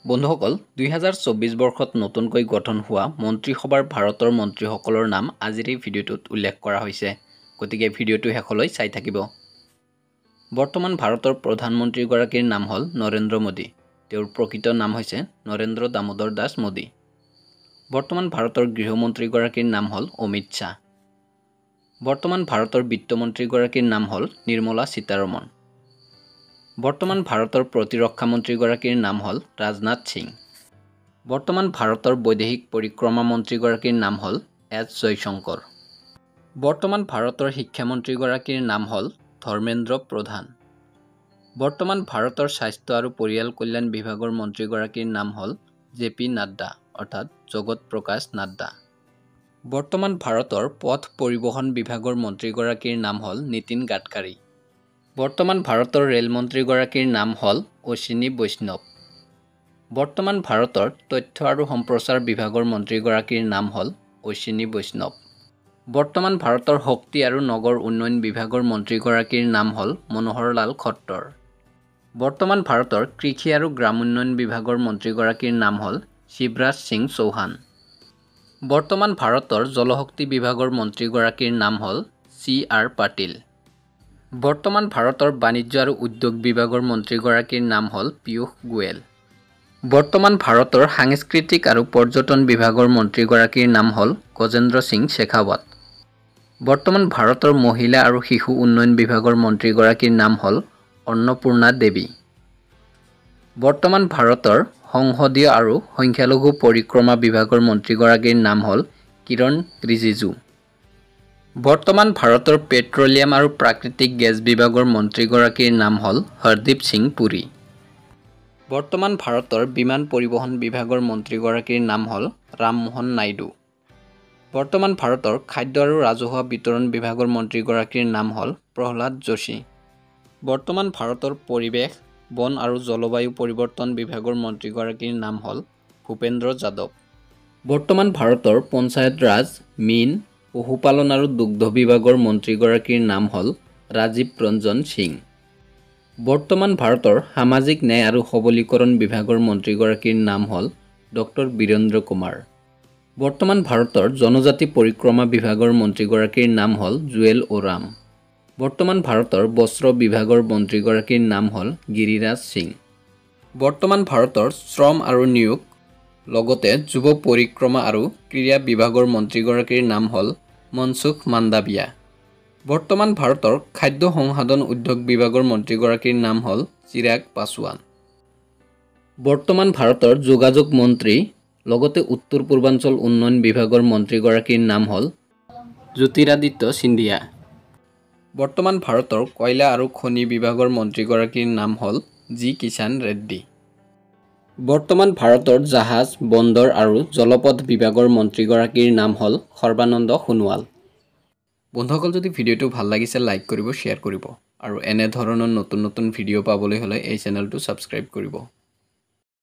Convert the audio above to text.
বন্ধুসকল 2024 বৰ্ষত নতুনকৈ গঠন হোৱা মন্ত্ৰীসভাৰ ভাৰতৰ মন্ত্ৰীসকলৰ নাম আজিৰ এই ভিডিঅ'টোত উল্লেখ কৰা হৈছে গতিকে ভিডিঅ'টো শেষলৈ চাই থাকিব বৰ্তমান ভাৰতৰ প্ৰধানমন্ত্ৰীগৰাকীৰ নাম হ'ল নৰেন্দ্ৰ মোদী তেওঁৰ প্ৰকৃত নাম হৈছে নৰেন্দ্ৰ দামোদৰ দাস মোদী বৰ্তমান ভাৰতৰ গৃহমন্ত্ৰীগৰাকীৰ নাম হ'ল অমিত শাহ বৰ্তমান ভাৰতৰ বিত্তমন্ত্ৰীগৰাকীৰ নাম হ'ল নিৰ্মলা সীতাৰমণ বৰ্তমান ভাৰতৰ প্ৰতিৰক্ষা মন্ত্ৰীগৰাকীৰ নাম হ'ল ৰাজনাথ সিং বৰ্তমান ভাৰতৰ বৈদেশিক পৰিক্ৰমা মন্ত্ৰীগৰাকীৰ নাম হ'ল এছ জয়শংকৰ বৰ্তমান ভাৰতৰ শিক্ষা মন্ত্ৰীগৰাকীৰ নাম হ'ল ধৰ্মেন্দ্ৰ প্ৰধান বৰ্তমান ভাৰতৰ স্বাস্থ্য আৰু পৰিয়াল কল্যাণ বিভাগৰ মন্ত্ৰীগৰাকীৰ নাম হ'ল জেপি নাড্ডা অৰ্থাৎ জগত প্ৰকাশ নাড্ডা বৰ্তমান ভাৰতৰ পথ পৰিবহণ বিভাগৰ মন্ত্ৰীগৰাকীৰ নাম হ'ল নীতিন গাডকাৰী বৰ্তমান ভাৰতৰ ৰেল মন্ত্ৰীগৰাকীৰ নাম হ'ল অশ্বিনী বৈষ্ণৱ বৰ্তমান ভাৰতৰ তথ্য আৰু সম্প্ৰচাৰ বিভাগৰ মন্ত্ৰীগৰাকীৰ নাম হ'ল অশ্বিনী বৈষ্ণৱ বৰ্তমান ভাৰতৰ শক্তি আৰু নগৰ উন্নয়ন বিভাগৰ মন্ত্ৰীগৰাকীৰ নাম হ'ল মনোহৰ লাল খট্টৰ বৰ্তমান ভাৰতৰ কৃষি আৰু গ্ৰাম উন্নয়ন বিভাগৰ মন্ত্ৰীগৰাকীৰ নাম হ'ল শিৱৰাজ সিং চৌহান বৰ্তমান ভাৰতৰ জলশক্তি বিভাগৰ মন্ত্ৰীগৰাকীৰ নাম হ'ল CR পাটিল বৰ্তমান ভাৰতৰ বাণিজ্য আৰু উদ্যোগ বিভাগৰ মন্ত্ৰীগৰাকীৰ নাম হ'ল পীয়ূষ গোৱেল বৰ্তমান ভাৰতৰ সাংস্কৃতিক আৰু পৰ্যটন বিভাগৰ মন্ত্ৰীগৰাকীৰ নাম হ'ল গজেন্দ্ৰ সিং শেখাৱত বৰ্তমান ভাৰতৰ মহিলা আৰু শিশু উন্নয়ন বিভাগৰ মন্ত্ৰীগৰাকীৰ নাম হ'ল অন্নপূৰ্ণা দেৱী বৰ্তমান ভাৰতৰ সংসদীয় আৰু সংখ্যালঘু পৰিক্ৰমা বিভাগৰ মন্ত্ৰীগৰাকীৰ নাম হ'ল কিৰণ ৰিজিজু বৰ্তমান ভাৰতৰ পেট্ৰলিয়াম আৰু প্ৰাকৃতিক গেছ বিভাগৰ মন্ত্ৰীগৰাকীৰ নাম হ'ল হৰদীপ সিং পুৰী বৰ্তমান ভাৰতৰ বিমান পৰিবহণ বিভাগৰ মন্ত্ৰীগৰাকীৰ নাম হ'ল ৰামমোহন নাইডু বৰ্তমান ভাৰতৰ খাদ্য আৰু ৰাজহুৱা বিতৰণ বিভাগৰ মন্ত্ৰীগৰাকীৰ নাম হ'ল প্ৰহ্লাদ যোশী বৰ্তমান ভাৰতৰ পৰিৱেশ বন আৰু জলবায়ু পৰিৱৰ্তন বিভাগৰ মন্ত্ৰীগৰাকীৰ নাম হ'ল ভূপেন্দ্ৰ যাদৱ বৰ্তমান ভাৰতৰ পঞ্চায়ত ৰাজ মীন পশুপালন আৰু দুগ্ধ বিভাগৰ মন্ত্ৰীগৰাকীৰ নাম হ'ল ৰাজীৱ ৰঞ্জন সিং বৰ্তমান ভাৰতৰ সামাজিক ন্যায় আৰু সবলীকৰণ বিভাগৰ মন্ত্ৰীগৰাকীৰ নাম হ'ল ডক্টৰ বীৰেন্দ্ৰ কুমাৰ বৰ্তমান ভাৰতৰ জনজাতি পৰিক্ৰমা বিভাগৰ মন্ত্ৰীগৰাকীৰ নাম হ'ল জুৱেল ওৰাম বৰ্তমান ভাৰতৰ বস্ত্ৰ বিভাগৰ মন্ত্ৰীগৰাকীৰ নাম হ'ল গিৰিৰাজ সিং বৰ্তমান ভাৰতৰ শ্ৰম আৰু নিয়োগ লগতে যুৱ পৰিক্ৰমা আৰু ক্ৰীড়া বিভাগৰ মন্ত্ৰীগৰাকীৰ নাম হ'ল মনসুখ মাণ্ডাভিয়া বৰ্তমান ভাৰতৰ খাদ্য সংসাধন উদ্যোগ বিভাগৰ মন্ত্ৰীগৰাকীৰ নাম হ'ল চিৰাগ পাছোৱান বৰ্তমান ভাৰতৰ যোগাযোগ মন্ত্ৰী লগতে উত্তৰ পূৰ্বাঞ্চল উন্নয়ন বিভাগৰ মন্ত্ৰীগৰাকীৰ নাম হ'ল জ্যোতিৰাদিত্য সিন্ধিয়া বৰ্তমান ভাৰতৰ কয়লা আৰু খনি বিভাগৰ মন্ত্ৰীগৰাকীৰ নাম হ'ল জি কিষাণ ৰেড্ডী বৰ্তমান ভাৰতৰ জাহাজ বন্দৰ আৰু জলপথ বিভাগৰ মন্ত্ৰীগৰাকীৰ নাম হ'ল সৰ্বানন্দ সোণোৱাল বন্ধুসকল যদি ভিডিঅ'টো ভাল লাগিছে লাইক কৰিব শ্বেয়াৰ কৰিব আৰু এনে ধৰণৰ নতুন ভিডিঅ' পাবলৈ হ'লে এই চেনেলটো ছাবস্ক্ৰাইব কৰিব